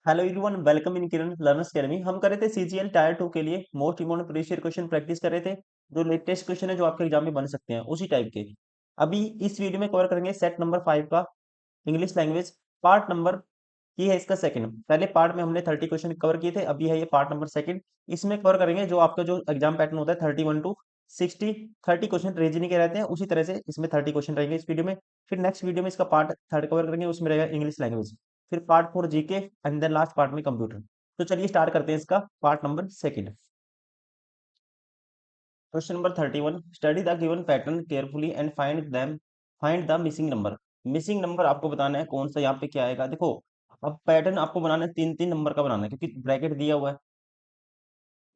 Hello everyone, welcome in Kiran learners academy. हम कर रहे थे सीजीएल टायर 2 के लिए most important previous year question practice कर रहे थे। जो लेटेस्ट क्वेश्चन है जो आपके एग्जाम में बन सकते हैं उसी टाइप के। अभी इस वीडियो में कवर करेंगे सेट नंबर 5 का इंग्लिश लैंग्वेज पार्ट नंबर। ये है इसका सेकंड। पहले पार्ट में हमने 30 क्वेश्चन कवर किए थे, अभी है ये पार्ट नंबर सेकंड। इसमें कवर करेंगे जो आपका जो एग्जाम पैटर्न होता है 31 टू 60। 30 क्वेश्चन रीजनिंग के रहते हैं, उसी तरह से इसमें 30 क्वेश्चन रहेंगे इस वीडियो में। फिर नेक्स्ट वीडियो में इसका पार्ट थर्ड कवर करेंगे, उसमें रहेगा इंग्लिश लैंग्वेज। फिर part 4 GK and then last part में कंप्यूटर। तो चलिए स्टार्ट करते हैं इसका part number second. Question number 31, study the given pattern carefully and find the missing number. Missing number आपको बताना है कौन सा यहाँ पे क्या आएगा। देखो, अब पैटर्न आपको बनाना है 3 3 नंबर का बनाना है क्योंकि ब्रैकेट दिया हुआ है।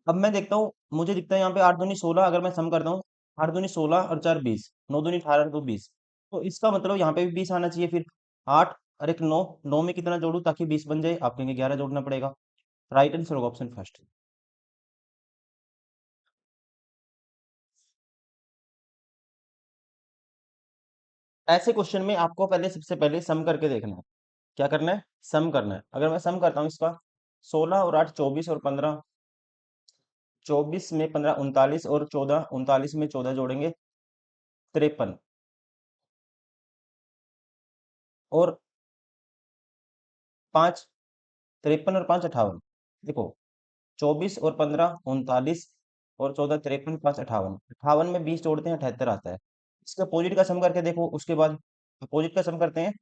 अब मैं देखता हूँ, मुझे दिखता है यहाँ पे 8 दूनी 16। अगर मैं सम करता हूँ 8 दूनी 16 और 4 20, 9 दूनी 18 2 20। तो इसका मतलब यहाँ पे भी 20 आना चाहिए। फिर 8 और एक 9, 9 में कितना जोड़ू ताकि 20 बन जाए? आप कहेंगे 11 जोड़ना पड़ेगा। राइट आंसर होगा ऑप्शन फर्स्ट। ऐसे क्वेश्चन में आपको पहले सबसे पहले सम करके देखना है। क्या करना है? सम करना है। अगर मैं सम करता हूँ इसका 16 और 8 24 और 15, 24 में 15 39 और 14, 39 में 14 जोड़ेंगे 53। और 5, 53 और 5 58। देखो, 24 और 15 39 और 14 53 5 58, 58 में 20 जोड़ते हैं 78 आता है। इसका अपोजिट का सम करके देखो, उसके बाद अपोजिट का सम करते हैं।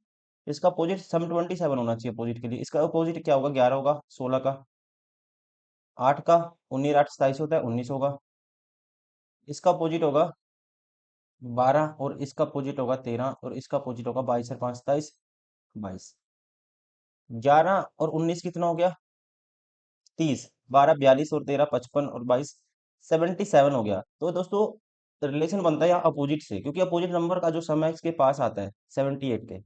इसका अपोजिट सम 27 होना चाहिए अपोजिट के लिए। इसका अपोजिट क्या होगा? 11 होगा 16 का। 8 का 19 8 27 होता है 19 होगा। इसका अपोजिट होगा 12 और इसका अपोजिट होगा 13 और इसका अपोजिट होगा 22 और 5 27 22। 11 और 19 कितना हो गया? 30। 12 42 और 13 55 और 22 77 हो गया। तो दोस्तों, रिलेशन बनता है यहाँ अपोजिट से, क्योंकि अपोजिट नंबर का जो सम है इसके पास आता है 78 के।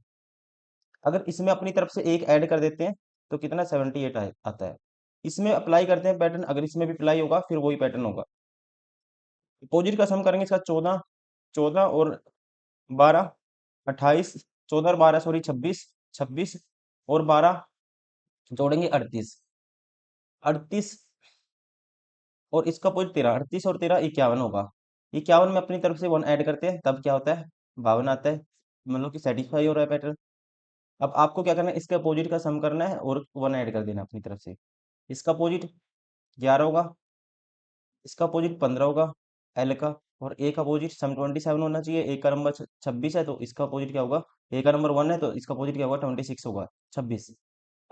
अगर इसमें अपनी तरफ से एक ऐड कर देते हैं तो कितना? 78 आता है। इसमें अप्लाई करते हैं पैटर्न, अगर इसमें भी अप्लाई होगा फिर वही पैटर्न होगा। अपोजिट का सम करेंगे इसका 14, 14 और 12 28, 14 और 12 सॉरी 26, 26 और 12 जोड़ेंगे 38, 38 और इसका अपोजिट 13, 38 और 13 51 होगा। 51 में अपनी तरफ से 1 ऐड करते हैं तब क्या होता है? 52 आता है। मतलब कि सेटिस्फाई हो रहा है पैटर्न। अब आपको क्या करना है? इसके अपोजिट का सम करना है और 1 ऐड कर देना अपनी तरफ से। इसका अपोजिट 11 होगा, इसका अपोजिट 15 होगा एल का। और ए का अपोजिट सम 27 होना चाहिए। ए का नंबर 26 है तो इसका अपोजिट क्या होगा? ए का नंबर 1 है तो इसका अपोजिट क्या होगा? 26 होगा 26।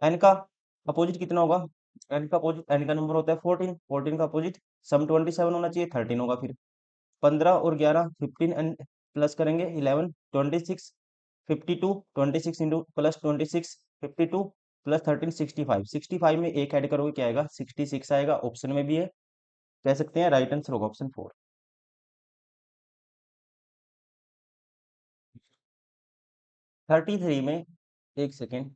एन का अपोजिट कितना होगा? एन का अपोजिट, एन का नंबर होता है 14, 14 का अपोजिट सम 27 होना चाहिए 13 होगा। फिर 15 और 11 15 एंड प्लस करेंगे 11 26, 52 26 इंटू प्लस 26 52 प्लस 13 65, 65 में एक ऐड करोगे क्या आएगा? 66 आएगा। ऑप्शन में भी है, कह सकते हैं राइट आंसर होगा ऑप्शन 4। 33 में, एक सेकेंड,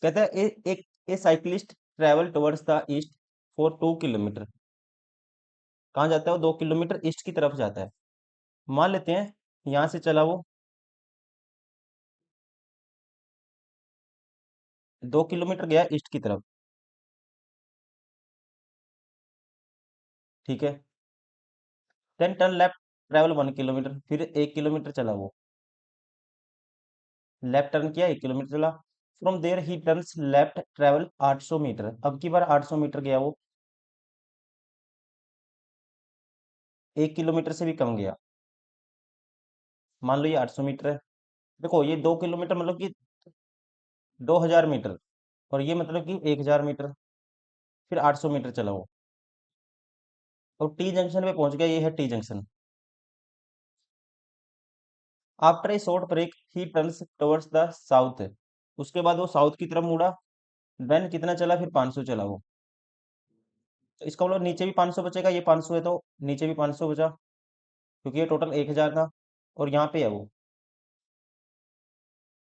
कहता है एक cyclist travel towards the east for 2 kilometre. कहाँ जाता है वो? 2 किलोमीटर ईस्ट की तरफ जाता है। मान लेते हैं यहाँ से चला वो 2 किलोमीटर गया ईस्ट की तरफ, ठीक है। Then turn left travel 1 kilometre, फिर 1 किलोमीटर चला वो, लेफ्ट टर्न किया 1 किलोमीटर चला। From there he turns left travel 800 metre. अब की बार 800 मीटर गया वो, 1 किलोमीटर से भी कम गया। मान लो ये 800 मीटर है। देखो, ये 2 किलोमीटर मतलब कि 2000 मीटर, और ये मतलब कि 1000 मीटर। फिर 800 मीटर चला वो और टी जंक्शन पे पहुंच गया। ये है T junction. After a short break he turns towards the south. उसके बाद वो साउथ की तरफ मुड़ा। देन कितना चला? फिर 500 चला वो। तो इसका मतलब नीचे भी 500 बचेगा। ये 500 है तो नीचे भी 500 बचा, क्योंकि ये टोटल 1000 था। और यहाँ पे है वो।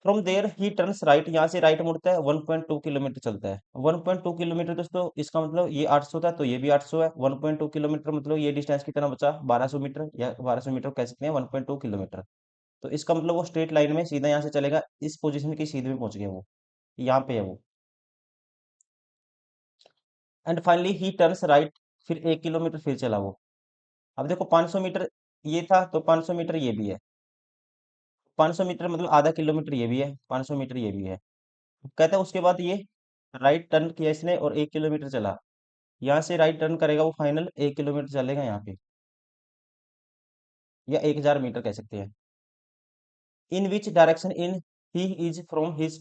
From there he turns right, यहाँ से राइट मुड़ता है। 1.2 किलोमीटर चलता है। 1.2 किलोमीटर दोस्तों, इसका मतलब ये 800 था तो ये भी 800 है। 1.2 किलोमीटर मतलब ये डिस्टेंस कितना बचा? 1200 मीटर, या 1200 मीटर कह सकते हैं 1.2 किलोमीटर। तो इसका मतलब वो स्ट्रेट लाइन में सीधा यहाँ से चलेगा, इस पोजीशन की सीधे में पहुंच गया वो। यहाँ पे है वो। And finally he turns right, फिर 1 किलोमीटर फिर चला वो। अब देखो 500 मीटर ये था, तो 500 मीटर ये भी है। 500 मीटर मतलब आधा किलोमीटर ये भी है, 500 मीटर ये भी है। कहता है उसके बाद ये राइट टर्न किया इसने और 1 किलोमीटर चला। यहाँ से राइट टर्न करेगा वो, फाइनल 1 किलोमीटर चलेगा यहाँ पे, या 1000 मीटर कह सकते हैं। In which direction in he is from his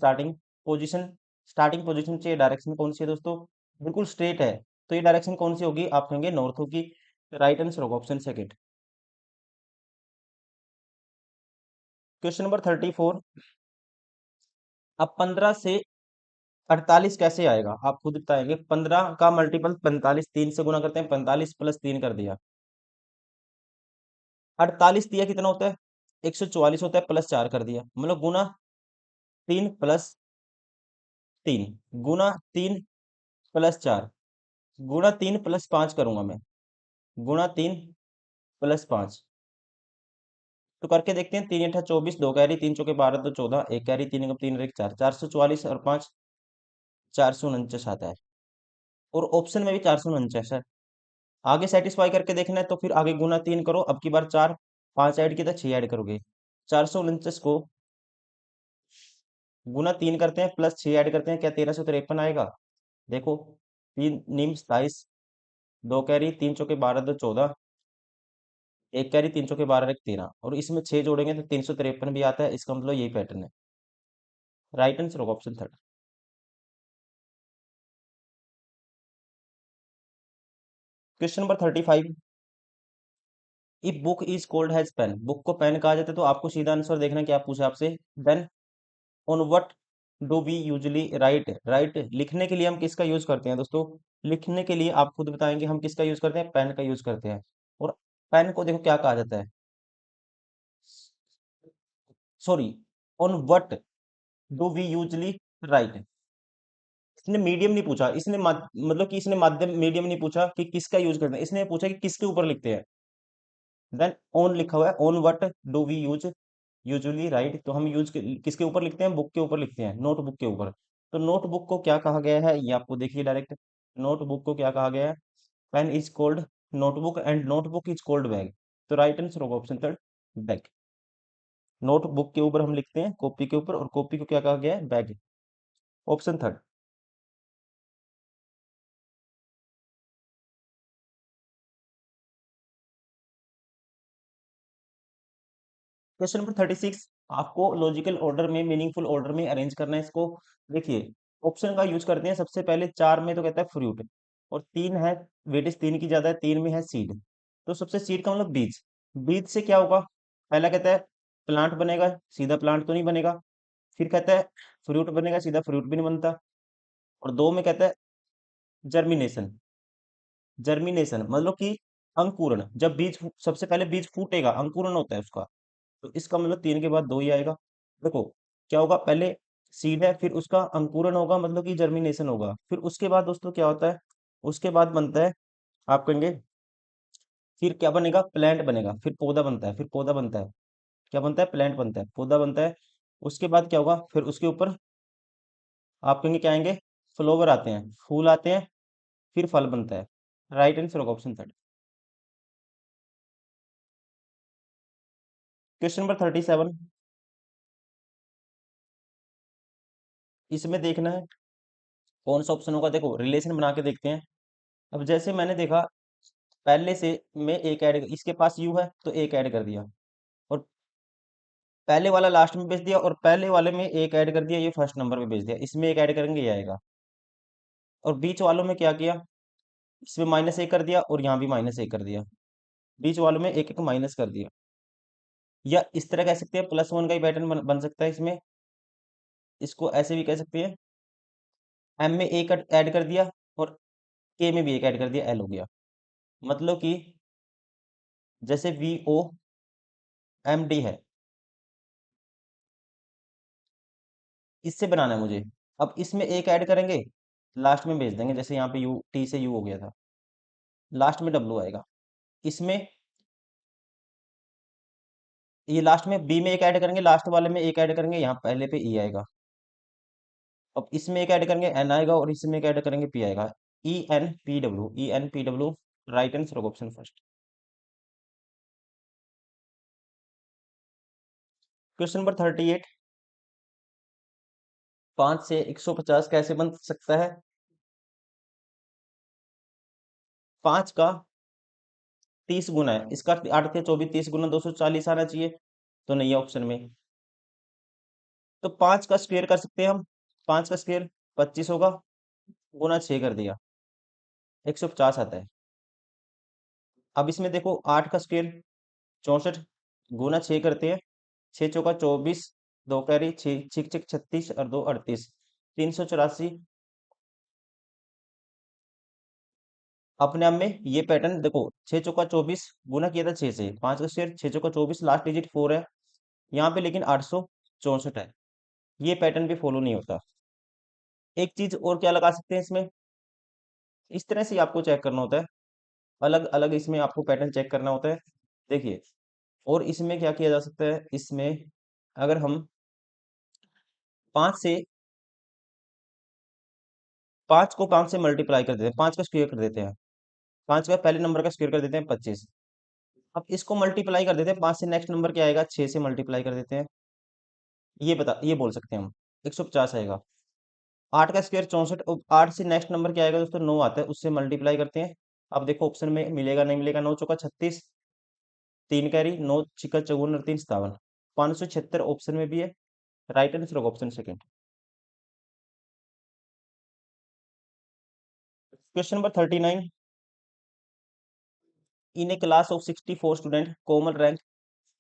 position starting position से डायरेक्शन कौन सी है दोस्तों? बिल्कुल स्ट्रेट है, तो ये डायरेक्शन कौन सी होगी? आप कहेंगे नॉर्थ होगी। राइट आंसर होगा ऑप्शन सेकंड। Question number 34। अब 15 से 48 कैसे आएगा आप खुद बताएंगे। 15 का मल्टीपल 45, 3 से गुना करते हैं, 45 प्लस 3 कर दिया। 48 दिया कितना होता है? 144 होता है, प्लस 4 कर दिया, मतलब गुना 3 प्लस 3, गुना 3 प्लस 4, गुणा 3 प्लस 5 करूंगा मैं, गुणा 3 प्लस 5। तो करके देखते हैं। 3 × 8 = 24, 2 कैरी, 3 × 4 = 12, 2 × 14, 1 कैरी, 3 × 3 = 4, 444 और 5 449 आता है। और ऑप्शन में भी 449 है। आगे सेटिस्फाई करके देखना है तो फिर आगे गुना 3 करो, अब की बार 4, 5 ऐड किया था, 6 ऐड करोगे। 449 को गुना 3 करते हैं, प्लस 6 ऐड करते हैं, क्या 1353 आएगा? देखो, 3 × 9 = 27, 2 कैरी, 3 × 4 = 12, 2 × 14, 1 कैरी, 3 × 4 = 13, और इसमें 6 जोड़ेंगे तो 353 भी आता है। इसका मतलब यही पैटर्न है। राइट आंसर होगा option third. Question number 35। If book is called has pen, book को पेन कहा जाता है, तो आपको सीधा आंसर देखना है क्या पूछा आपसे। Then on what do we usually write, write लिखने के लिए हम किसका यूज करते हैं दोस्तों? लिखने के लिए आप खुद बताएंगे हम किसका यूज करते हैं, पेन का यूज करते हैं। और पेन को देखो क्या कहा जाता है, sorry, on what do we usually write. इसने मीडियम नहीं पूछा, इसने मतलब कि इसने माध्यम मीडियम नहीं पूछा कि किसका यूज करते हैं, इसने पूछा कि किसके ऊपर लिखते हैं। देन ऑन लिखा हुआ है, on what do we use usually write, तो हम किसके ऊपर लिखते हैं? बुक के ऊपर लिखते हैं, नोटबुक के ऊपर। तो नोटबुक को क्या कहा गया है ये आपको देखिए डायरेक्ट। नोटबुक को क्या कहा गया है? Pen is called notebook and notebook is called bag. तो राइट आंसर होगा ऑप्शन थर्ड, बैग। नोटबुक के ऊपर हम लिखते हैं, कॉपी के ऊपर, और कॉपी को क्या कहा गया है? Bag. Option third. Question number 36। आपको लॉजिकल ऑर्डर में, मीनिंगफुल ऑर्डर में अरेंज करना है इसको। देखिए, ऑप्शन का यूज करते हैं सबसे पहले। 4 में तो कहता है फ्रूट, और 3 है, वेटेज 3 की ज्यादा है, 3 में है सीड। तो सबसे सीड का मतलब बीज। बीज से क्या होगा? पहला कहता है प्लांट बनेगा, सीधा प्लांट तो नहीं बनेगा। फिर कहता है फ्रूट बनेगा, सीधा फ्रूट भी नहीं बनता। और 2 में कहता है जर्मिनेशन। जर्मिनेशन मतलब कि अंकुरण, जब सबसे पहले बीज फूटेगा, अंकुरण होता है उसका। तो इसका मतलब 3 के बाद 2 ही आएगा। देखो क्या होगा, पहले सीड है, फिर उसका अंकुरण होगा, मतलब कि जर्मिनेशन होगा, फिर उसके बाद दोस्तों क्या होता है? उसके बाद बनता है, आप कहेंगे फिर क्या बनेगा? प्लांट बनेगा, फिर पौधा बनता है, फिर पौधा बनता है। क्या बनता है? प्लांट बनता है, पौधा बनता है। उसके बाद क्या होगा? फिर उसके ऊपर आप कहेंगे क्या आएंगे? फ्लावर आते हैं, फूल आते हैं, फिर फल बनता है। राइट आंसर होगा ऑप्शन थर्ड। Question number 37। इसमें देखना है कौन सा ऑप्शन होगा। देखो रिलेशन बना के देखते हैं। अब जैसे मैंने देखा, पहले से मैं एक ऐड, इसके पास यू है तो एक ऐड कर दिया, और पहले वाला लास्ट में भेज दिया, और पहले वाले में एक ऐड कर दिया, ये फर्स्ट नंबर पे भेज दिया। इसमें एक ऐड करेंगे ये आएगा। और बीच वालों में क्या किया? इसमें -1 कर दिया, और यहाँ भी -1 कर दिया। बीच वालों में एक एक माइनस कर दिया। या इस तरह कह सकते हैं, +1 का ही पैटर्न बन सकता है इसमें। इसको ऐसे भी कह सकते हैं, एम में एक ऐड कर दिया, और के में भी एक ऐड कर दिया, एल हो गया। मतलब कि जैसे VOMD है, इससे बनाना है मुझे। अब इसमें एक ऐड करेंगे, लास्ट में भेज देंगे, जैसे यहाँ पे यू, टी से यू हो गया था, लास्ट में डब्लू आएगा। इसमें ये लास्ट में बी में एक ऐड करेंगे, लास्ट वाले में एक ऐड करेंगे, यहाँ पहले पे ई आएगा। अब इसमें एक ऐड करेंगे एन आएगा और इसमें एक ऐड करेंगे पी आएगा। E N P W right answer option first. Question number 38, 5 से 150 कैसे बन सकता है? 5 का 30 गुना है, इसका 8 के 24, 30 गुना 240 आना चाहिए, तो नहीं है ऑप्शन में। तो 5 का स्क्वायर कर सकते हैं हम। 5 का स्क्वायर 25 होगा, गुना 6 कर दिया, 150 आता है। अब इसमें देखो 8 का स्क्वायर 64, गुना 6 करते हैं, 6 चौका 24, 2 कैरी 6 छिक छिक 36 और 2 38, 384। अपने आप में ये पैटर्न देखो, 6 चौका 24 गुना किया था 6 से, 5 का स्क्वायर 6 चौका 24, लास्ट डिजिट 4 है यहाँ पे, लेकिन 864 है। ये पैटर्न भी फॉलो नहीं होता। एक चीज और क्या लगा सकते हैं इसमें, इस तरह से ही आपको चेक करना होता है, अलग अलग इसमें आपको पैटर्न चेक करना होता है। देखिए, और इसमें क्या किया जा सकता है, इसमें अगर हम 5 से 5 को 5 से मल्टीप्लाई कर देते हैं, 5 का स्क्वायर कर देते हैं, 5 का पहले नंबर का स्क्वायर कर देते हैं 25। अब इसको मल्टीप्लाई कर देते हैं, 5 से नेक्स्ट नंबर क्या आएगा, 6 से मल्टीप्लाई कर देते हैं, ये बोल सकते हैं हम, 150 आएगा। 8 का स्क्वायर 64, और 8 से नेक्स्ट नंबर क्या आएगा दोस्तों, 9 आता है, उससे मल्टीप्लाई करते हैं। अब देखो ऑप्शन में मिलेगा नहीं मिलेगा, 9 चौका 36, 3 कैरी 9 छिक्का 54 और 3 57, 576 ऑप्शन में भी है। राइट आंसर होगा option second. Question number 39, in A class of 64 student common rank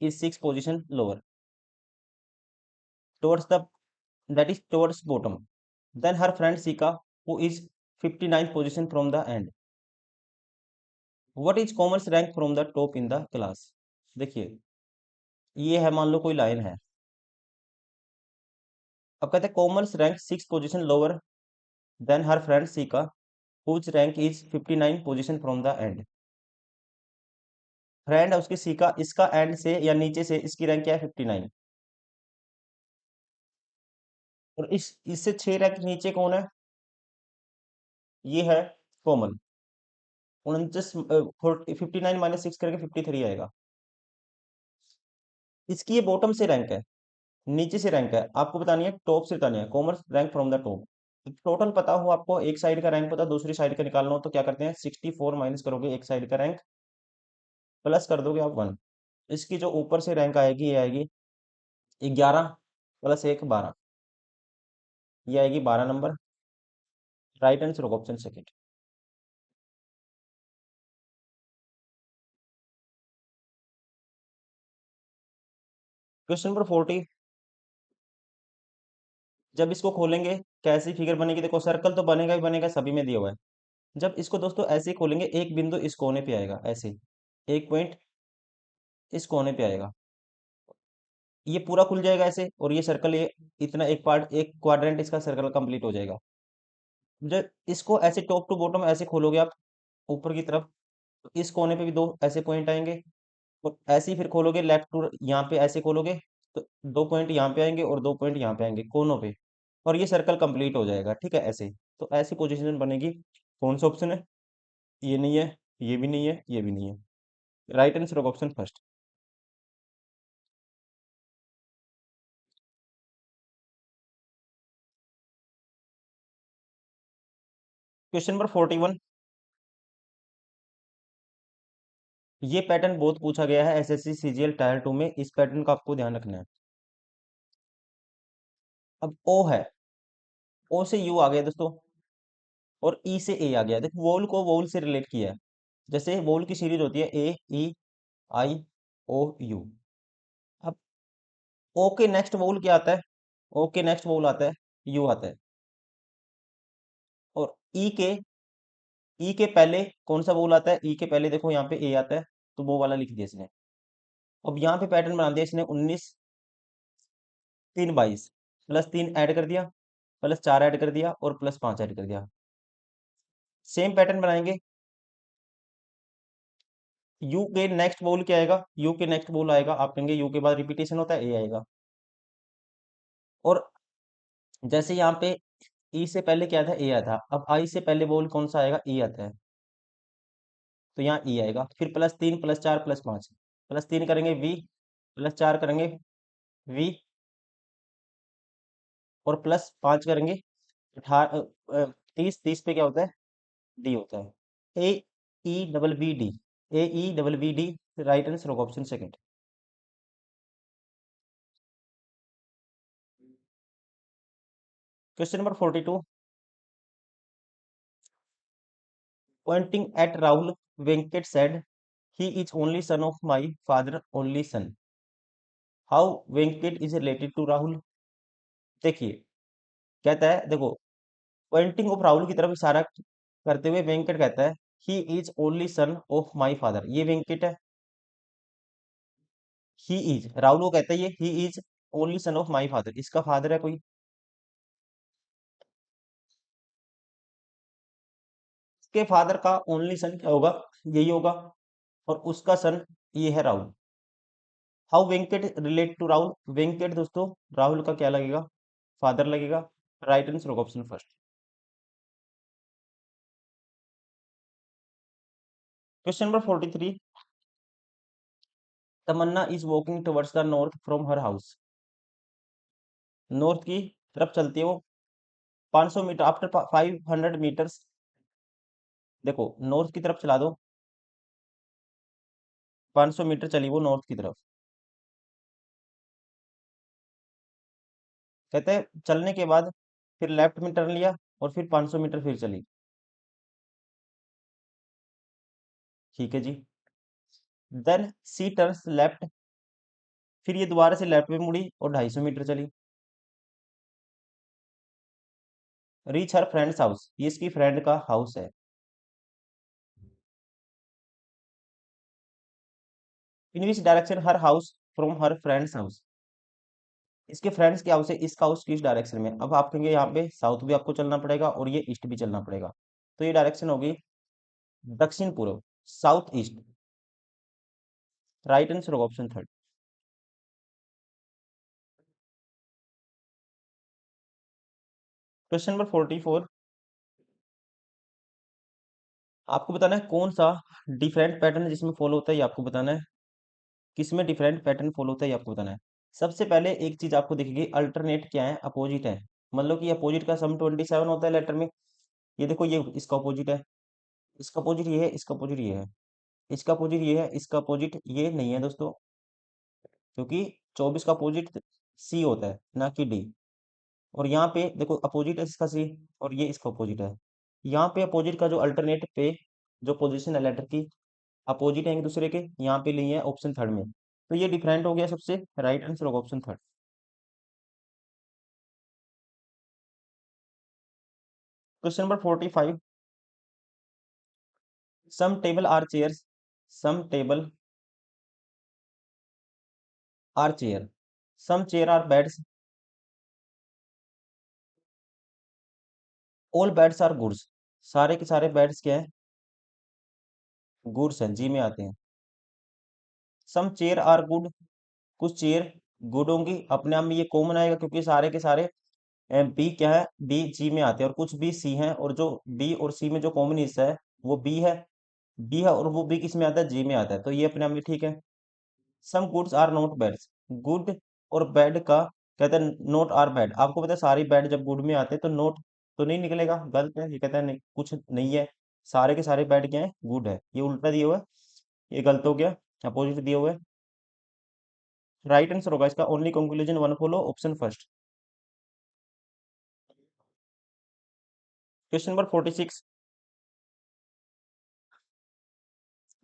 is 6 position lower towards the that is towards bottom then her friend Sika who is 59th position from the end, what is commerce rank from the top in the class? देखिए, ये है, मान लो कोई line है। अब कहते हैं commerce rank 6 position lower than her friend Sika whose rank is 59 position from the end. Friend है उसकी Sika, इसका एंड से या नीचे से इसकी रैंक क्या है, 59। और इस इससे 6 रैंक नीचे कौन है, ये है कोमल। 29 59 माइनस 6 करके 53 आएगा। इसकी ये बॉटम से रैंक है, नीचे से रैंक है, आपको बतानी है टॉप से बतानी है, commerce rank from the top. Total पता हो आपको, एक साइड का रैंक पता दूसरी साइड का निकालना हो, तो क्या करते हैं, 64 माइनस करोगे एक साइड का रैंक, प्लस कर दोगे आप 1। इसकी जो ऊपर से रैंक आएगी ये आएगी 11 प्लस 1 12, ये आएगी 12 नंबर। राइट आंसर होगा ऑप्शन सेकंड। क्वेश्चन नंबर 40, जब इसको खोलेंगे कैसी फिगर बनेगी, देखो सर्कल तो बनेगा ही बनेगा, सभी में दिया हुआ है। जब इसको दोस्तों ऐसे ही खोलेंगे, एक बिंदु इस कोने पे आएगा, ऐसे एक पॉइंट इस कोने पे आएगा, ये पूरा खुल जाएगा ऐसे, और ये सर्कल, ये इतना एक पार्ट, एक क्वाड्रेंट इसका सर्कल कंप्लीट हो जाएगा। जब इसको ऐसे टॉप टू बॉटम ऐसे खोलोगे आप ऊपर की तरफ, तो इस कोने पे भी दो ऐसे पॉइंट आएंगे, और ऐसे ही फिर खोलोगे लेफ्ट टू, यहाँ पे ऐसे खोलोगे तो दो पॉइंट यहाँ पे आएंगे और दो पॉइंट यहाँ पे आएंगे कोनों पे, और ये सर्कल कंप्लीट हो जाएगा, ठीक है ऐसे। तो ऐसी पोजीशन बनेगी। कौन सा ऑप्शन है, ये नहीं है, ये भी नहीं है, ये भी नहीं है। राइट आंसर होगा ऑप्शन फर्स्ट। क्वेश्चन नंबर 41, ये पैटर्न बहुत पूछा गया है एसएससी सीजीएल टायर 2 में, इस पैटर्न का आपको ध्यान रखना है। अब ओ है, ओ से यू आ गया दोस्तों, और ई से ए आ गया। देखो वोल को वोल से रिलेट किया है, जैसे वोल की सीरीज होती है ए ई आई ओ यू। अब ओ के नेक्स्ट वोल क्या आता है, ओ के नेक्स्ट वोल आता है यू आता है, और ई के पहले कौन सा वोल आता है, ई के पहले देखो यहाँ पे ए आता है, तो वो वाला लिख दिया इसने। अब यहाँ पे पैटर्न बना दिया इसने, 19 3 22, प्लस 3 ऐड कर दिया, प्लस 4 ऐड कर दिया, और प्लस 5 ऐड कर दिया। सेम पैटर्न बनाएंगे, यू के नेक्स्ट वोल क्या आएगा, यू के नेक्स्ट वोल आएगा, आप कहेंगे यू के बाद रिपीटेशन होता है, ए आएगा। और जैसे यहाँ पे ई से पहले क्या था, ए आता, अब आई से पहले बोल कौन सा आएगा, ई आता है, तो यहाँ ई आएगा। फिर +3 +4 +5, +3 करेंगे वी, +4 करेंगे वी, और +5 करेंगे 30, 30 पे क्या होता है, डी होता है। AEVVD, AEVVD, राइट आंसर होगा option second. Question number 42, pointing at Rahul, Venkat said, he is only son of my father only son, how Venkat is related to Rahul. देखिए, कहता है, देखो, पॉइंटिंग ऑफ राहुल की तरफ इशारा करते हुए वेंकट कहता है, he is only son of my father, ये वेंकट है। ही इज, राहुल को कहता है ये he is only son of my father, इसका फादर है कोई, इसके फादर का ओनली सन क्या होगा, यही होगा, और उसका सन ये है Rahul. How Venkat relate to Rahul, Venkat दोस्तों राहुल का क्या लगेगा, फादर लगेगा, राइट आंसर होगा option first. Question number 43, Tamanna is walking towards the north from her house, north की तरफ चलती है वो 500 मीटर, आफ्टर 500 मीटर्स, देखो नॉर्थ की तरफ चला दो, 500 मीटर चली वो नॉर्थ की तरफ, कहते हैं चलने के बाद फिर लेफ्ट में टर्न लिया और फिर 500 मीटर फिर चली, ठीक है जी। देन सी टर्न्स लेफ्ट, फिर ये दोबारा से लेफ्ट में मुड़ी और 250 मीटर चली, रीच हर फ्रेंड्स हाउस, ये इसकी फ्रेंड का हाउस है। In which direction her house from her friend's house, इसके फ्रेंड्स के हाउस है, इसका हाउस किस डायरेक्शन में, अब आप कहेंगे यहाँ पे साउथ भी आपको चलना पड़ेगा और ये ईस्ट भी चलना पड़ेगा, तो ये डायरेक्शन होगी दक्षिण पूर्व, साउथ ईस्ट, राइट आंसर होगा ऑप्शन थर्ड। क्वेश्चन नंबर 44, आपको बताना है कौन सा डिफरेंट पैटर्न जिसमें फॉलो होता है, ये आपको बताना है, किसमें डिफरेंट पैटर्न फॉलो होता है ये आपको बताना है। सबसे पहले एक चीज आपको दिखेगी, अल्टरनेट क्या है, अपोजिट है, मतलब कि अपोजिट का सम 27 होता है लेटर में, ये देखो ये इसका अपोजिट है, इसका अपोजिट ये है, इसका अपोजिट ये है, इसका अपोजिट ये है, इसका अपोजिट ये नहीं है दोस्तों, क्योंकि 24 का अपोजिट सी होता है ना कि डी, और यहाँ पे देखो अपोजिट है इसका सी, और ये इसका अपोजिट है, यहाँ पे अपोजिट का जो अल्टरनेट पे जो पोजीशन है लेटर की अपोजिट है एक दूसरे के, यहाँ पे लिए है ऑप्शन थर्ड में, तो ये डिफरेंट हो गया, सबसे राइट आंसर होगा option third. Question number 45, some table are chairs, some table are chair, some chair are beds, all beds are goods, सारे के सारे बेड्स क्या है, गुड्स हैं, जी में आते हैं। सम चेयर आर गुड, कुछ चेयर गुड होंगी, अपने आप में ये कॉमन आएगा क्योंकि सारे के सारे बी क्या है, बी जी में आते हैं, और कुछ बी सी हैं, और जो बी और सी में जो कॉमन हिस्सा है वो बी है, बी है, और वो बी किस में आता है, जी में आता है, तो ये अपने आप में ठीक है। Some goods are not bads, good और बैड का कहते हैं नॉट आर बैड, आपको पता है सारी बैड जब गुड में आते हैं तो नॉट तो नहीं निकलेगा, गलत है, ये कहता है नहीं कुछ नहीं है, सारे के सारे बैड क्या है, गुड है, ये उल्टा दिया हुआ है, ये गलत हो गया, अपोजिट दिया हुआ है, राइट आंसर होगा इसका only conclusion one follow option first. Question number 46,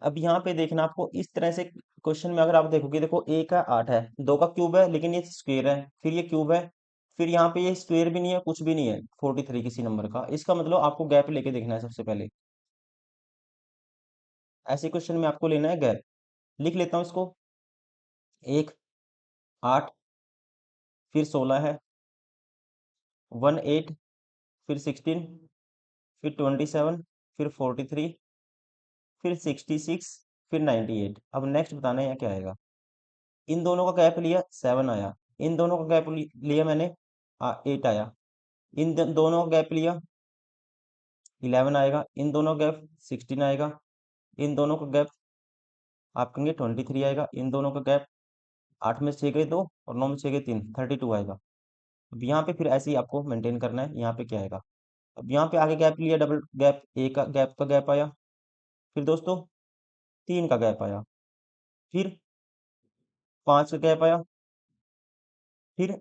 अब यहाँ पे देखना आपको इस तरह से क्वेश्चन में, अगर आप देखोगे, देखो ए का 8 है, 2 का क्यूब है, लेकिन ये स्क्वायर है, फिर ये क्यूब है, फिर यहाँ पे ये स्क्वायर भी नहीं है, कुछ भी नहीं है 43 किसी नंबर का, इसका मतलब आपको गैप लेके देखना है सबसे पहले, ऐसे क्वेश्चन में आपको लेना है गैप, लिख लेता हूँ इसको, एक 8, फिर 16 है, 18, फिर 16, फिर 27, फिर 43, फिर 66, फिर 98, अब नेक्स्ट बताना है यहाँ क्या आएगा। इन दोनों का गैप लिया 7 आया, इन दोनों का गैप लिया मैंने 8 आया, दोनों का गैप लिया, 11 आएगा। इन दोनों का गैप 16 आएगा। इन दोनों का गैप आप कहेंगे 23 आएगा। इन दोनों का गैप 8 में 6 गए 2 और 9 में 6 गए 3, 32 आएगा। अब यहाँ पे फिर ऐसे ही आपको मेंटेन करना है। यहाँ पे क्या आएगा, अब यहाँ पे आगे गैप लिया, डबल गैप, एक का गैप आया। फिर दोस्तों 3 का गैप आया। फिर 5 का गैप आया। फिर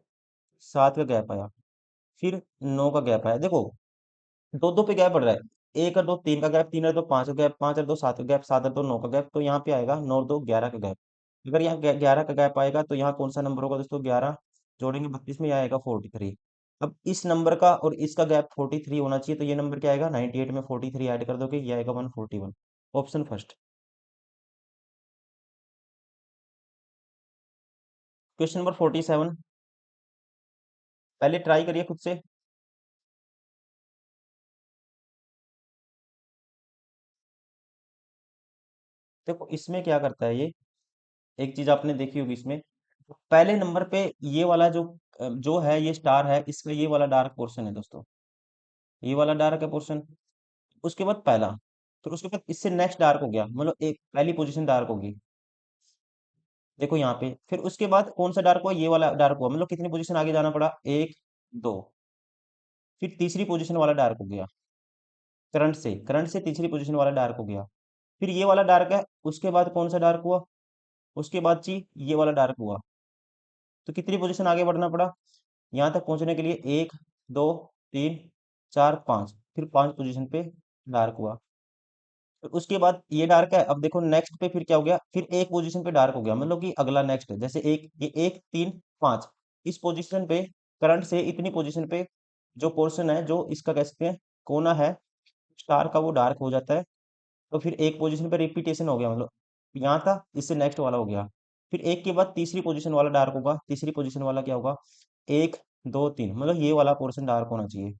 7 का गैप आया। फिर 9 का गैप आया। देखो दो दो पे गैप बढ़ रहा है, एक और दो 3 का गैप, 3 और दो 5 का गैप, 5 और दो 7 का गैप, 7 और दो 9 का गैप। तो यहाँ पे आएगा 9 और दो 11 का गैप। अगर यहाँ 11 का गैप आएगा तो यहाँ कौन सा नंबर होगा दोस्तों, 11 जोड़ेंगे 32 में, यहाँ आएगा 43। अब इस नंबर का और इसका गैप 43 होना चाहिए, तो ये नंबर क्या आएगा, 98 में 43 ऐड कर दोगे, ये आएगा 141। Option first. क्वेश्चन नंबर 47, पहले ट्राई करिए खुद से। देखो इसमें क्या करता है ये, एक चीज आपने देखी होगी इसमें, पहले नंबर पे ये वाला जो है, ये स्टार है, इसका ये वाला डार्क पोर्शन है दोस्तों, ये वाला डार्क है पोर्शन। उसके बाद पहला, फिर उसके बाद इससे नेक्स्ट डार्क हो गया, मतलब एक पहली पोजीशन डार्क होगी। देखो यहाँ पे, फिर उसके बाद कौन सा डार्क हुआ, ये वाला डार्क हुआ, मतलब कितनी पोजीशन आगे जाना पड़ा, एक, दो। फिर तीसरी पोजीशन वाला डार्क हो गया, करंट से तीसरी पोजीशन वाला डार्क हो गया। फिर ये वाला डार्क है, उसके बाद कौन सा डार्क हुआ, उसके बाद जी ये वाला डार्क हुआ। तो कितनी पोजीशन आगे बढ़ना पड़ा, यहाँ तक पहुंचने के लिए, एक, दो, तीन, चार, पांच, फिर 5 पोजीशन पे डार्क हुआ। फिर उसके बाद ये डार्क है, अब देखो नेक्स्ट पे फिर क्या हो गया, फिर एक पोजीशन पे डार्क हो गया, मतलब कि अगला नेक्स्ट है, जैसे एक, ये एक, तीन, पांच, इस पोजीशन पे, करंट से इतनी पोजीशन पे जो पोर्शन है, जो इसका कह सकते हैं कोना है स्टार का, वो डार्क हो जाता है। तो फिर एक पोजीशन पे रिपीटेशन हो गया, मतलब यहाँ था, इससे नेक्स्ट वाला हो गया। फिर एक के बाद तीसरी पोजीशन वाला डार्क होगा, तीसरी पोजीशन वाला क्या होगा, एक, दो, तीन, मतलब ये वाला पोर्शन डार्क होना चाहिए,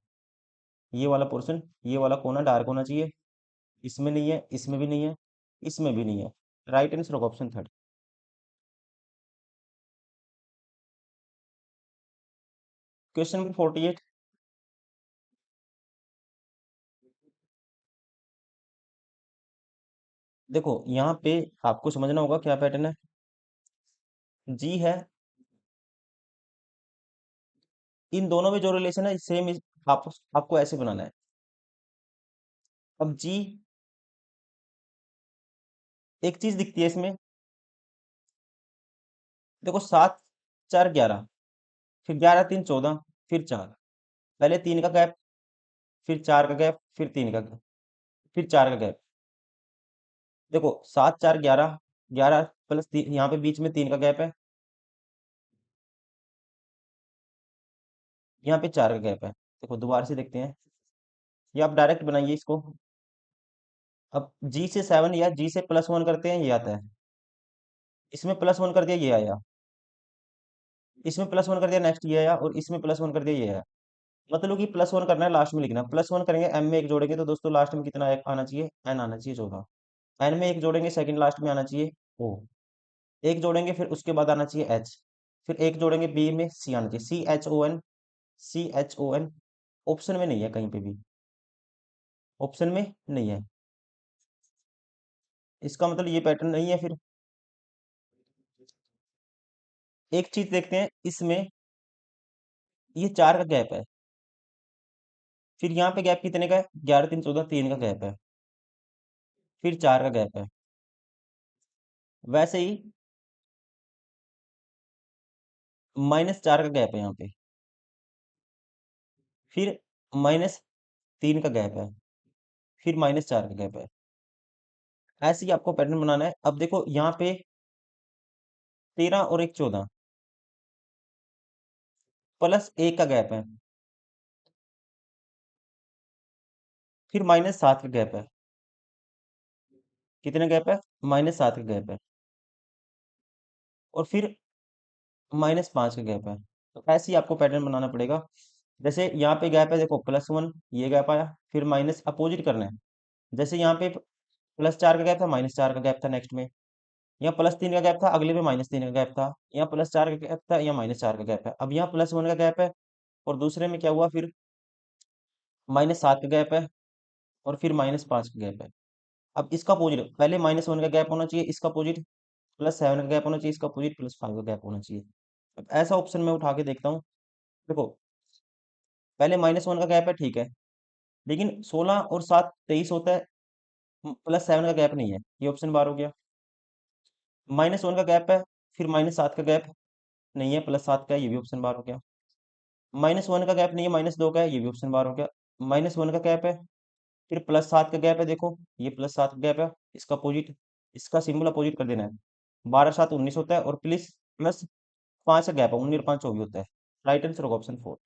ये वाला पोर्शन, ये वाला कोना डार्क होना चाहिए। इसमें नहीं है, इसमें भी नहीं है, इसमें भी नहीं है। राइट आंसर होगा ऑप्शन थर्ड। क्वेश्चन नंबर 48, देखो यहाँ पे आपको समझना होगा क्या पैटर्न है। जी है, इन दोनों में जो रिलेशन है सेम, आपको ऐसे बनाना है। अब जी, एक चीज दिखती है इसमें, देखो 7, 4, 11, फिर 11, 3, 14, फिर 4, पहले 3 का गैप, फिर 4 का गैप, फिर 3 का गैप, फिर 4 का गैप। देखो 7, 4, 11, 11 प्लस 3, यहाँ पे बीच में 3 का गैप है, यहाँ पे 4 का गैप है। देखो दोबारा से देखते हैं, ये आप डायरेक्ट बनाइए इसको। अब जी से 7 या जी से +1 करते हैं, ये आता है। इसमें +1 कर दिया, ये आया। इसमें +1 कर दिया, नेक्स्ट ये आया, और इसमें +1 कर दिया, ये आया। मतलब कि +1 करना है, लास्ट में लिखना है। +1 करेंगे, एम में एक जोड़ेंगे, तो दोस्तों लास्ट में कितना आना चाहिए, एन आना चाहिए, चौथा। एन में एक जोड़ेंगे, सेकंड लास्ट में आना चाहिए, ओ। एक जोड़ेंगे, फिर उसके बाद आना चाहिए एच। फिर एक जोड़ेंगे, बी में सी आना चाहिए, CHON, CHON। ऑप्शन में नहीं है कहीं पे भी, ऑप्शन में नहीं है, इसका मतलब ये पैटर्न नहीं है। फिर एक चीज देखते हैं इसमें, ये 4 का गैप है, फिर यहाँ पे गैप कितने का है, 11, 3, 14, 3 का गैप है, फिर 4 का गैप है। वैसे ही -4 का गैप है यहाँ पे, फिर -3 का गैप है, फिर -4 का गैप है। ऐसे ही आपको पैटर्न बनाना है। अब देखो यहाँ पे 13 और एक 14, +1 का गैप है, फिर -7 का गैप है। कितने गैप है, -7 का गैप है, और फिर -5 का गैप है। तो ऐसे ही आपको पैटर्न बनाना पड़ेगा। जैसे यहाँ पे गैप है, देखो +1, ये गैप आया, फिर माइनस, अपोजिट करना है। जैसे यहाँ पे +4 का गैप था, -4 का गैप था नेक्स्ट में। यहाँ +3 का गैप था, अगले में -3 का गैप था। यहाँ +4 का गैप था, यहाँ -4 का गैप है। अब यहाँ +1 का गैप है, और दूसरे में क्या हुआ फिर, -7 का गैप है और फिर -5 का गैप है। अब इसका अपोजिट पहले -1 का गैप होना चाहिए, इसका अपोजिट +7 का गैप होना चाहिए, इसका अपोजिट +5 का गैप होना चाहिए। अब ऐसा ऑप्शन मैं उठा के देखता हूँ। देखो, पहले -1 का गैप है, ठीक है, लेकिन 16 और 7 23 होता है, +7 का गैप नहीं है, ये ऑप्शन बार हो गया। -1 का गैप है, फिर -7 का गैप नहीं है, +7 का है, ये भी ऑप्शन बार हो गया। -1 का गैप नहीं है, -2 का है, ये भी ऑप्शन बार हो गया। -1 का गैप है, फिर +7 का गैप है, देखो ये +7 का गैप है, इसका अपोजिट, इसका सिंबल अपोजिट कर देना है। 12 7 19 होता है और +5 का गैप है, 19 और 5 24 होता है। राइट आंसर होगा option 4।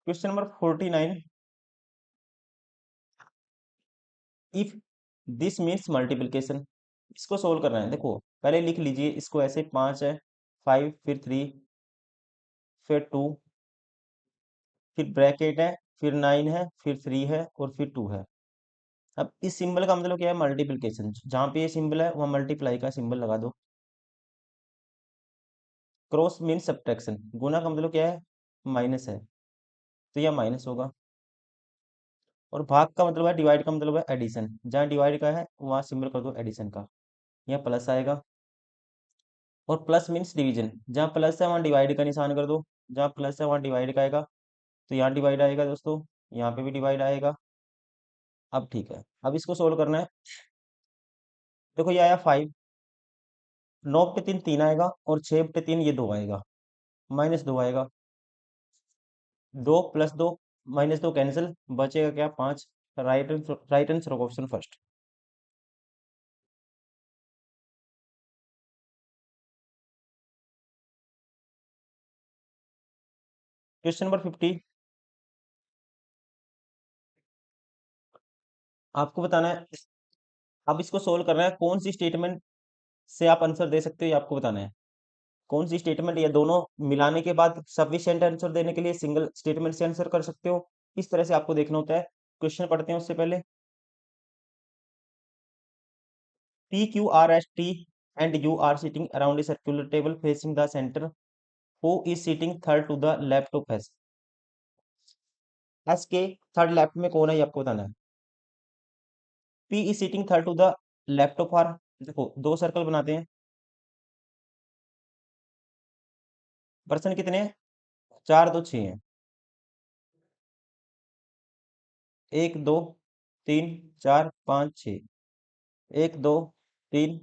Question number 49, if this means multiplication, इसको सोल्व करना है। देखो पहले लिख लीजिए इसको ऐसे, 5 है, 5 फिर 3 फिर 2 फिर ब्रैकेट है, फिर 9 है, फिर 3 है और फिर 2 है। अब इस सिंबल का मतलब क्या है? मल्टीप्लिकेशन। जहां पे ये सिंबल है वहां मल्टीप्लाई का सिंबल लगा दो। क्रॉस मीन सब्ट्रैक्शन, गुना का मतलब क्या है? माइनस है, तो यह माइनस होगा। और भाग का मतलब है, डिवाइड का मतलब है एडिशन। जहाँ डिवाइड का है वहां सिंबल कर दो एडिशन का, यह प्लस आएगा। और प्लस मीन्स डिवीजन, जहाँ प्लस है वहाँ डिवाइड का निशान कर दो। जहाँ प्लस है वहाँ डिवाइड का आएगा, तो यहाँ डिवाइड आएगा दोस्तों, यहाँ पे भी डिवाइड आएगा। अब ठीक है, अब इसको सोल्व करना है। देखो ये आया 5, 9 पे 3 3 आएगा और 6 पे 3 ये 2 आएगा, -2 आएगा। 2 + 2 -2 कैंसिल, बचेगा क्या? 5। Right answer of option first. Question number 50, आपको बताना है। अब इसको सोल्व करना है, कौन सी स्टेटमेंट से आप आंसर दे सकते हो ये आपको बताना है। कौन सी स्टेटमेंट, या दोनों मिलाने के बाद सफिशिएंट आंसर देने के लिए सिंगल स्टेटमेंट से आंसर कर सकते हो। इस तरह से आपको देखना होता है। क्वेश्चन पढ़ते हैं उससे पहले। P, Q, R, S, T and U are sitting around a circular table facing the center. Who is sitting third to the left of S? S के थर्ड लेफ्ट में कौन है ये आपको बताना है। P is sitting third to the left of R। देखो दो सर्कल बनाते हैं, पर्सन कितने हैं? 4 2 6 हैं। 1 2 3 4 5 6, 1 2 3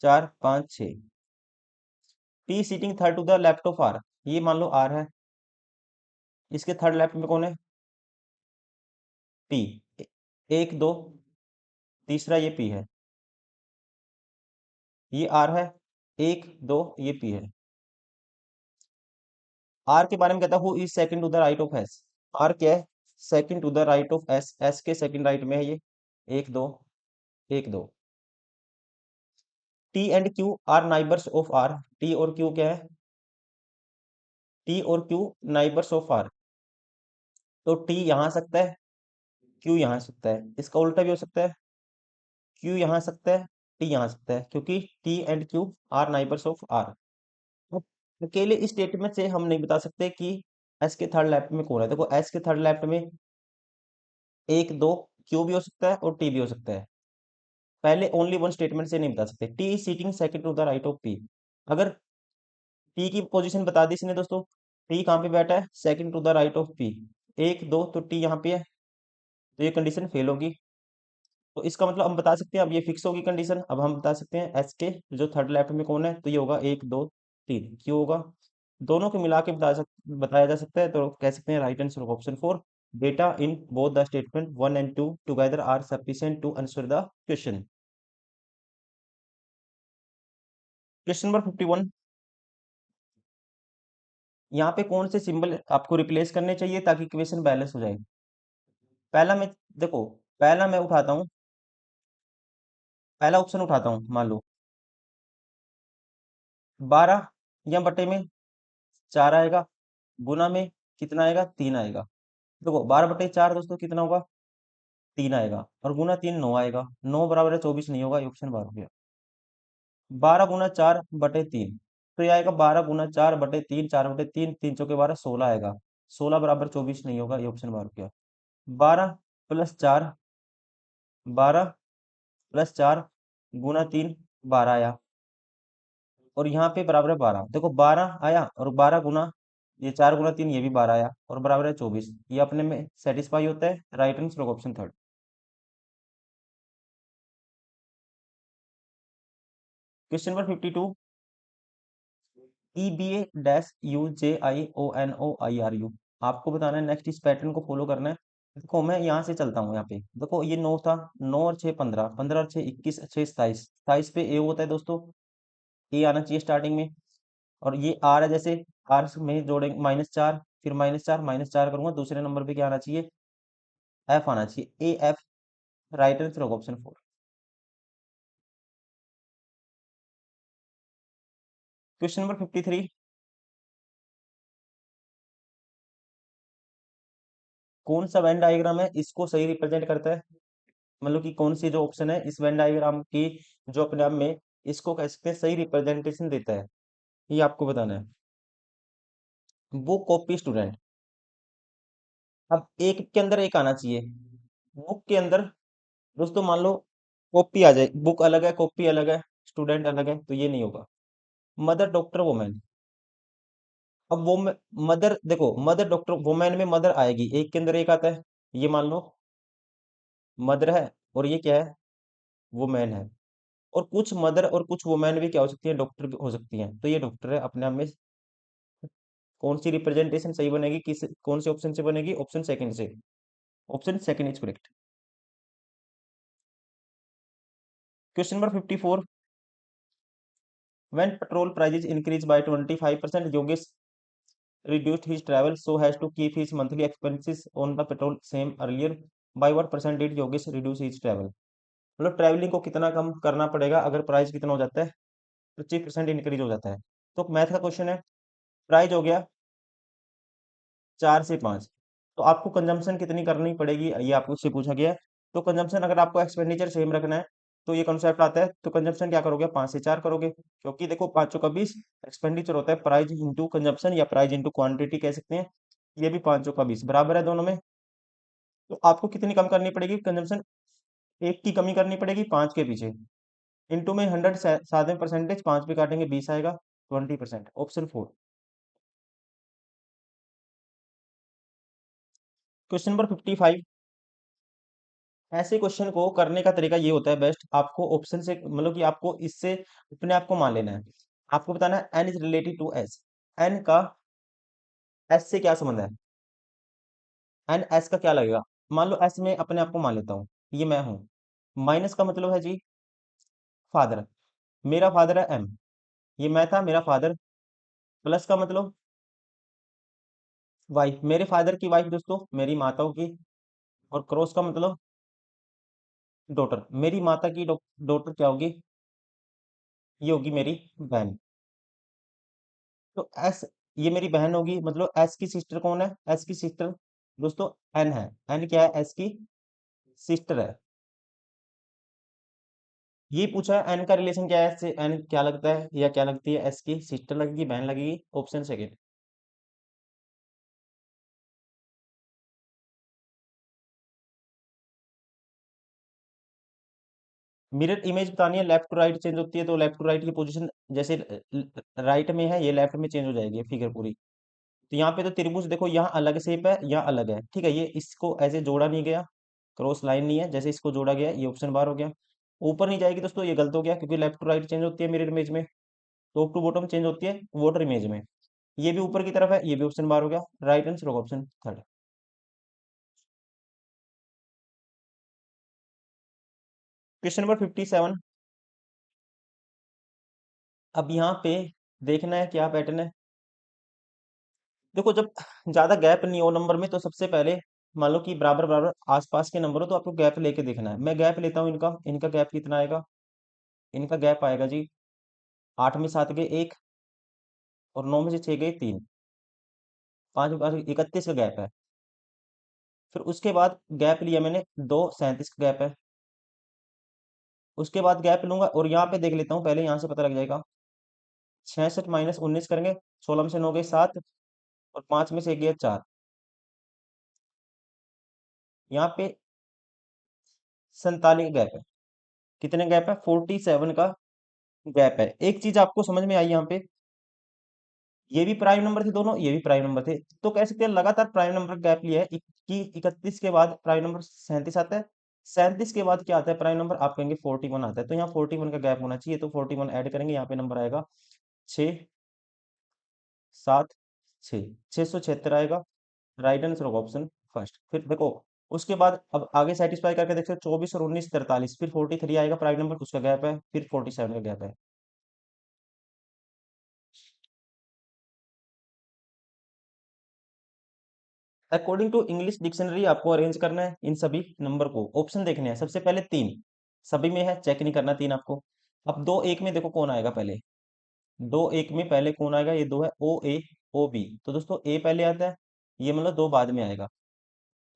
4 5 6। P sitting third to the left of R, ये मान लो R है, इसके थर्ड लेफ्ट में कौन है? P। 1 2, तीसरा ये P है, ये R है, 1 2 ये P है। R के बारे में कहता है, who is second to the right of S. R क्या है? Second to the right of S, S के सेकंड राइट में है ये। 1 2 1 2। T and Q are neighbours of R। T और Q क्या है? T और Q नाइबर्स ऑफ R। तो T यहाँ आ सकता है, Q यहाँ आ सकता है, इसका उल्टा भी हो सकता है। Q यहाँ आ सकता है, T यहाँ आ सकता है, क्योंकि T and Q are neighbours of R। अब अकेले इस स्टेटमेंट से हम नहीं बता सकते कि एस के थर्ड लेफ्ट में कौन है। देखो एस के थर्ड लेफ्ट में 1 2 Q भी हो सकता है और T भी हो सकता है। पहले ओनली वन स्टेटमेंट से नहीं बता सकते। T is sitting second to the right of P. अगर टी की पोजीशन बता दी इसने दोस्तों, टी कहाँ पे बैठा है? Second to the right of P. 1 2 तो टी यहाँ पे है, तो ये कंडीशन फेल होगी। तो इसका मतलब हम बता सकते हैं, अब ये फिक्स होगी कंडीशन। अब हम बता सकते हैं एस के जो थर्ड लेफ्ट में कौन है, तो ये होगा 1 2 3। क्यों होगा? दोनों को मिला के बताया जा सकता है, तो कह सकते हैं right answer option 4। Data in both the statement 1 and 2 together are sufficient to answer the question. Question number 51, यहाँ पे कौन से सिंबल आपको रिप्लेस करने चाहिए ताकि इक्वेशन बैलेंस हो जाए। पहला मैं, देखो पहला मैं उठाता हूँ, पहला ऑप्शन उठाता हूँ, मान लो 12 या बटे में 4 आएगा, गुना में कितना आएगा? 3 आएगा। देखो 12/4 दोस्तों कितना होगा? 3 आएगा, और गुना 3 9 आएगा। 9 बराबर है 24 नहीं होगा, ये ऑप्शन बार हो गया। 12 गुना 4/3, तो ये आएगा 12 गुना 4/3, 4/3, 3 × 4 = 12, 16 आएगा। 16 = 24 नहीं होगा, ये ऑप्शन मार किया। 12 + 4, 12 + 4 × 3, 12 आया। और यहाँ पे बराबर है 12, देखो 12 आया, और 12 गुना ये 4 × 3, ये भी 12 आया, और बराबर है 24। ये अपने में सेटिस्फाई होता है। Right answer option third. Question number 52। EBA-UJIONOIRU, आपको बताना है नेक्स्ट इस पैटर्न को फॉलो करना है। देखो मैं यहाँ से चलता हूँ, यहाँ पे देखो ये 9 था, 9 और 6 15, 15 और 6 21, 6 27, 27 पे ए होता है दोस्तों, ए आना चाहिए स्टार्टिंग में। और ये आर है, जैसे आर में जोड़ेंगे -4, फिर -4 -4 करूंगा, दूसरे नंबर पे क्या आना चाहिए, एफ आना चाहिए, ए एफ। राइट आंसर होगा ऑप्शन 4। Question number 53। कौन सा वेन डायग्राम है इसको सही रिप्रेजेंट करता है, मतलब कि कौन सी जो ऑप्शन है इस वेन डायग्राम की, जो अपने आप में इसको कह सकते हैं सही रिप्रेजेंटेशन देता है, ये आपको बताना है। बुक कॉपी स्टूडेंट, अब एक के अंदर एक आना चाहिए। बुक के अंदर दोस्तों मान लो कॉपी आ जाए, बुक अलग है, कॉपी अलग है, स्टूडेंट अलग है, तो ये नहीं होगा। मदर डॉक्टर वुमेन, अब वो मदर, देखो मदर डॉक्टर वुमेन में मदर आएगी, एक के अंदर एक आता है, ये मान लो मदर है, और ये क्या है, वुमेन है। और कुछ मदर और कुछ वुमेन भी क्या हो सकती है, डॉक्टर भी हो सकती हैं, तो ये डॉक्टर है अपने आप में। कौन सी रिप्रेजेंटेशन सही बनेगी, किस कौन से ऑप्शन से बनेगी, ऑप्शन सेकंड से। Option second is correct. Question number 54। When petrol prices increase by 25%, Yogesh reduced his travel so as to keep his monthly expenses on the petrol same earlier. By what percent did Yogesh reduce his travel? मतलब travelling को कितना कम करना पड़ेगा अगर price कितना हो जाता है, 25% इंक्रीज हो जाता है। तो मैथ का क्वेश्चन है, प्राइस हो गया 4 से 5, तो आपको कंजम्पशन कितनी करनी पड़ेगी, ये आपको से पूछा गया है। तो कंजम्पशन अगर आपको एक्सपेंडिचर सेम रखना है, तो ये कॉन्सेप्ट आता है, तो कंजम्पशन क्या करोगे, 5 से 4 करोगे, क्योंकि देखो 5 चौका 20 एक्सपेंडिचर होता है, प्राइस इंटू कंजम्पशन या प्राइस इंटू क्वांटिटी कह सकते हैं। ये भी 5 चौका 20 बराबर है दोनों में। तो आपको कितनी कम करनी पड़ेगी कंजम्पशन, एक की कमी करनी पड़ेगी 5 के पीछे। इंटू में 100 साथ में परसेंटेज, 5 पे काटेंगे 20 आएगा, 20%, ऑप्शन 4। Question number 55। ऐसे क्वेश्चन को करने का तरीका ये होता है बेस्ट, आपको ऑप्शन से मतलब कि आपको इससे अपने आप को मान लेना है। आपको बताना है N is related to S, N का एस से क्या संबंध है, एन एस का क्या लगेगा। मान लो एस में अपने आप को मान लेता हूँ, ये मैं हूँ। माइनस का मतलब है जी फादर, मेरा फादर है एम, ये मैं था, मेरा फादर। प्लस का मतलब वाइफ, मेरे फादर की वाइफ दोस्तों, मेरी माताओं की। और क्रॉस का मतलब डॉटर, मेरी माता की डॉटर क्या होगी, ये होगी मेरी बहन। तो एस, ये मेरी बहन होगी, मतलब एस की सिस्टर कौन है, एस की सिस्टर दोस्तों एन है। एन क्या है, एस की सिस्टर है। ये पूछा है एन का रिलेशन क्या है एस से, एन क्या लगता है या क्या लगती है, एस की सिस्टर लगेगी, बहन लगेगी, ऑप्शन सेकंड। मिरर इमेज बतानी है, लेफ्ट टू राइट चेंज होती है, तो लेफ्ट टू राइट की पोजीशन जैसे राइट में है, ये लेफ्ट में चेंज हो जाएगी फिगर पूरी। तो यहाँ पे तो त्रिभुज देखो, यहाँ अलग शेप है, यहाँ अलग है, ठीक है, ये इसको ऐसे जोड़ा नहीं गया, क्रॉस लाइन नहीं है, जैसे इसको जोड़ा गया है, ये ऑप्शन बार हो गया। ऊपर नहीं जाएगी दोस्तों, ये गलत हो गया, क्योंकि लेफ्ट टू राइट चेंज होती है मिरर इमेज में, टॉप टू बॉटम चेंज होती है वाटर इमेज में। ये भी ऊपर की तरफ है, ये भी ऑप्शन बार हो गया। राइट आंसर होगा ऑप्शन थर्ड। Question number 57। अब यहाँ पे देखना है क्या पैटर्न है। देखो जब ज्यादा गैप नहीं हो नंबर में, तो सबसे पहले मान लो कि बराबर बराबर आसपास के नंबर हो, तो आपको गैप लेके देखना है। मैं गैप लेता हूँ इनका, इनका गैप कितना आएगा, इनका गैप आएगा जी 8 में 7 गए 1, और 9 में से 6 गए 3, 5 में 5 31 का गैप है। फिर उसके बाद गैप लिया मैंने 2, 37 का गैप है। उसके बाद गैप लूंगा और यहाँ पे देख लेता हूँ, पहले यहाँ से पता लग जाएगा। 66 - 19 करेंगे, 16 में से 9 गए 7, और 5 में से 1 गया 4। यहाँ पे 47 का गैप है। कितने गैप है? 47 का गैप है। एक चीज आपको समझ में आई यहाँ पे, ये भी प्राइम नंबर थे दोनों, ये भी प्राइम नंबर थे, तो कह सकते हैं लगातार प्राइम नंबर गैप लिया है। 31 के बाद प्राइम नंबर 37 आता है, 37 के बाद क्या आता है प्राइम नंबर? आप कहेंगे 41 आता है, तो यहाँ 41 का गैप होना चाहिए, तो 41 ऐड करेंगे, यहाँ पे नंबर आएगा 6 7 6, 676 आएगा। राइट आंसर होगा ऑप्शन फर्स्ट। फिर देखो, उसके बाद अब आगे सेटिस्फाई करके देखते हो, 24 और 19 43, फिर 43 आएगा प्राइम नंबर, उसका गैप है, फिर 47 का गैप है। अकॉर्डिंग टू इंग्लिश डिक्शनरी आपको अरेंज करना है इन सभी नंबर को, ऑप्शन देखने हैं। सबसे पहले 3 सभी में है, चेक नहीं करना 3 आपको। अब 2 1 में देखो कौन आएगा पहले, 2 1 में पहले कौन आएगा? ये 2 है, ओ ए ओ बी, तो दोस्तों ए पहले आता है, ये मतलब 2 बाद में आएगा,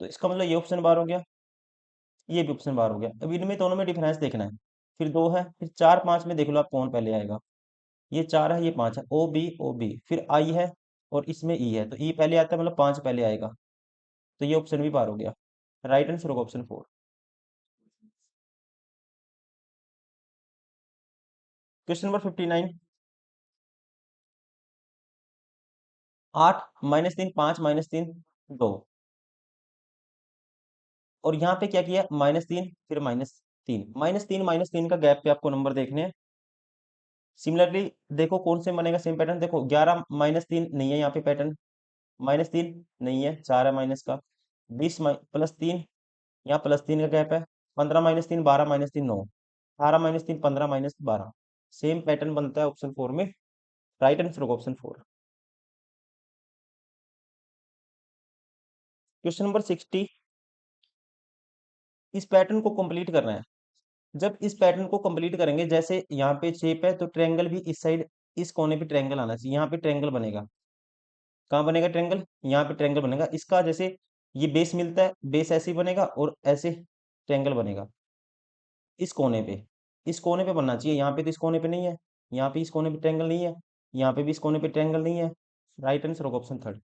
तो इसका मतलब ये ऑप्शन बार हो गया, ये भी ऑप्शन बार हो गया। अब इनमें दोनों में डिफरेंस देखना है। फिर 2 है, फिर 4 5 में देख लो आप कौन पहले आएगा। ये 4 है, ये 5 है, ओ बी, फिर आई है, और इसमें ई है, तो ई पहले आता है, मतलब 5 पहले आएगा, तो ये ऑप्शन भी पार हो गया। राइट आंसर होगा ऑप्शन 4। Question number 59। 8 -3 5 -3 2, और यहाँ पे क्या किया? -3 फिर -3, -3 का गैप पे आपको नंबर देखने हैं। सिमिलरली देखो कौन से बनेगा सेम पैटर्न, देखो 11 -3 नहीं है यहाँ पे पैटर्न, -3 नहीं है, 4 है माइनस का, 20 +3, यहाँ +3 का गैप है, 15 -3 12 -3 9, 18 -3 15 -12, सेम पैटर्न बनता है ऑप्शन 4 में। राइट आंसर होगा ऑप्शन 4। Question number 60। इस पैटर्न को कंप्लीट करना है। जब इस पैटर्न को कंप्लीट करेंगे, जैसे यहाँ पे शेप है, तो ट्रायंगल भी इस साइड, इस कोने पे ट्रायंगल आना चाहिए, यहाँ पे ट्रायंगल बनेगा। कहाँ बनेगा ट्रायंगल? यहाँ पे ट्रायंगल बनेगा इसका, जैसे ये बेस मिलता है, बेस ऐसे ही बनेगा और ऐसे ट्रायंगल बनेगा इस कोने पे, इस कोने पे बनना चाहिए। यहाँ पे तो इस कोने पे नहीं है, यहाँ पे इस कोने पे ट्रायंगल नहीं है, यहाँ पे भी इस कोने पे ट्रायंगल नहीं है। राइट आंसर होगा ऑप्शन 3।